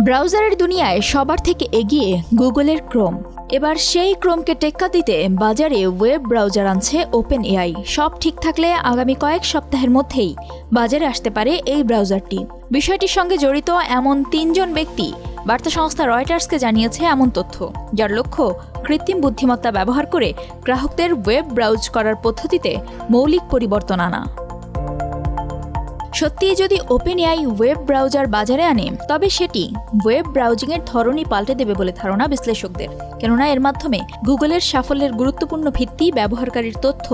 ব্রাউজারের দুনিয়ায় সবার থেকে এগিয়ে গুগলের ক্রোম। এবার সেই ক্রোমকে টেক্কা দিতে বাজারে ওয়েব ব্রাউজার আনছে ওপেন এআই। সব ঠিক থাকলে আগামী কয়েক সপ্তাহের মধ্যেই বাজারে আসতে পারে এই ব্রাউজারটি। বিষয়টির সঙ্গে জড়িত এমন ৩ জন ব্যক্তি বার্তা সংস্থা রয়টার্সকে জানিয়েছে এমন তথ্য, যার লক্ষ্য কৃত্রিম বুদ্ধিমত্তা ব্যবহার করে গ্রাহকদের ওয়েব ব্রাউজ করার পদ্ধতিতে মৌলিক পরিবর্তন আনা। সত্যিই যদি ওপেন এআই ওয়েব ব্রাউজার বাজারে আনে, তবে সেটি ওয়েব ব্রাউজিংয়ের ধরনই পাল্টে দেবে বলে ধারণা বিশ্লেষকদের। কেননা এর মাধ্যমে গুগলের সাফল্যের গুরুত্বপূর্ণ ভিত্তি ব্যবহারকারীর তথ্য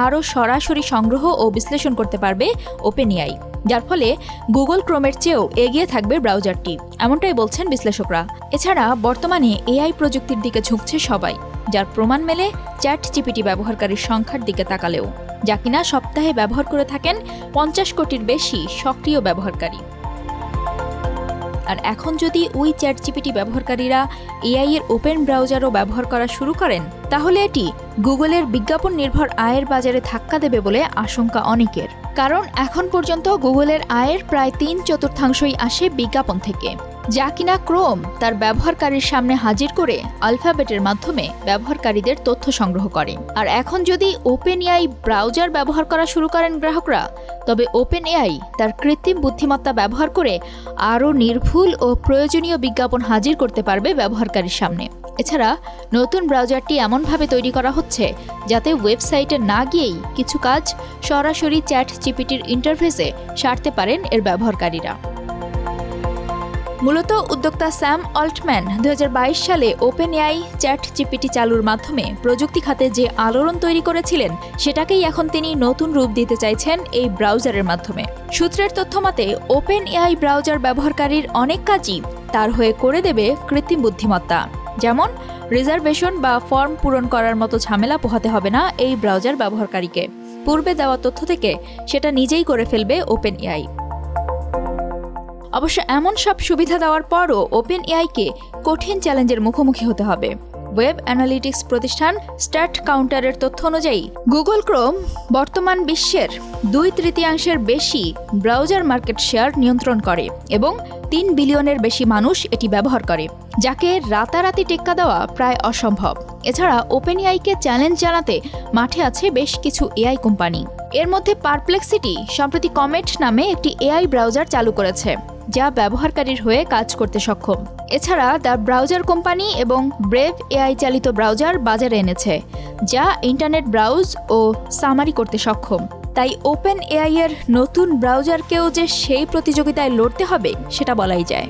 আরও সরাসরি সংগ্রহ ও বিশ্লেষণ করতে পারবে ওপেন এআই, যার ফলে গুগল ক্রোমের চেয়েও এগিয়ে থাকবে ব্রাউজারটি, এমনটাই বলছেন বিশ্লেষকরা। এছাড়া বর্তমানে এআই প্রযুক্তির দিকে ঝুঁকছে সবাই, যার প্রমাণ মেলে চ্যাটজিপিটি ব্যবহারকারীর সংখ্যার দিকে তাকালেও, যা কিনা সপ্তাহে ব্যবহার করে থাকেন 50 কোটির বেশি সক্রিয় ব্যবহারকারী। আর এখন যদি ওই চ্যাটজিপিটি ব্যবহারকারীরা এআই এর ওপেন ব্রাউজারও ব্যবহার করা শুরু করেন, তাহলে এটি গুগলের বিজ্ঞাপন নির্ভর আয়ের বাজারে ধাক্কা দেবে বলে আশঙ্কা অনেকের। কারণ এখন পর্যন্ত গুগলের আয়ের প্রায় 3/4 আসে বিজ্ঞাপন থেকে, যা কিনা ক্রোম তার ব্যবহারকারীর সামনে হাজির করে আলফাবেটের মাধ্যমে ব্যবহারকারীদের তথ্য সংগ্রহ করে। আর এখন যদি ওপেন এআই ব্রাউজার ব্যবহার করা শুরু করেন গ্রাহকরা, তবে ওপেন এআই তার কৃত্রিম বুদ্ধিমত্তা ব্যবহার করে আরও নির্ভুল ও প্রয়োজনীয় বিজ্ঞাপন হাজির করতে পারবে ব্যবহারকারীর সামনে। এছাড়া নতুন ব্রাউজারটি এমনভাবে তৈরি করা হচ্ছে যাতে ওয়েবসাইটে না গিয়েই কিছু কাজ সরাসরি চ্যাটজিপিটির ইন্টারফেসে সারতে পারেন এর ব্যবহারকারীরা। মূলত উদ্যোক্তা স্যাম অল্টম্যান 2022 সালে ওপেন এআই চ্যাটজিপিটি চালুর মাধ্যমে প্রযুক্তি খাতে যে আলোড়ন তৈরি করেছিলেন, সেটাকেই এখন তিনি নতুন রূপ দিতে চাইছেন এই ব্রাউজারের মাধ্যমে। সূত্রের তথ্যমতে ওপেন এআই ব্রাউজার ব্যবহারকারীর অনেক কাজই তার হয়ে করে দেবে কৃত্রিম বুদ্ধিমত্তা, যেমন রিজার্ভেশন বা ফর্ম পূরণ করার মতো ঝামেলা পোহাতে হবে না এই ব্রাউজার ব্যবহারকারীকে। পূর্বে দেওয়া তথ্য থেকে সেটা নিজেই করে ফেলবে ওপেন এআই। অবশ্য এমন সব সুবিধা দেওয়ার পরও ওপেন এআইকে কঠিন চ্যালেঞ্জের মুখোমুখি হতে হবে। ওয়েব অ্যানালিটিক্স প্রতিষ্ঠান স্ট্যাট কাউন্টারের তথ্য অনুযায়ী গুগল ক্রোম বর্তমান বিশ্বের 2/3 বেশি ব্রাউজার মার্কেট শেয়ার নিয়ন্ত্রণ করে এবং 3 বিলিয়নের বেশি মানুষ এটি ব্যবহার করে, যাকে রাতারাতি টেক্কা দেওয়া প্রায় অসম্ভব। এছাড়া ওপেন এআইকে চ্যালেঞ্জ জানাতে মাঠে আছে বেশ কিছু এআই কোম্পানি। এর মধ্যে পারপ্লেক্সিটি সম্প্রতি কমেট নামে একটি এআই ব্রাউজার চালু করেছে, যা ব্যবহারকারীর হয়ে কাজ করতে সক্ষম। এছাড়া দ্য ব্রাউজার কোম্পানি এবং ব্রেভ এআই চালিত ব্রাউজার বাজারে এনেছে, যা ইন্টারনেট ব্রাউজ ও সামারি করতে সক্ষম। তাই ওপেন এআই এর নতুন ব্রাউজারকেও যে সেই প্রতিযোগিতায় লড়তে হবে সেটা বলাই যায়।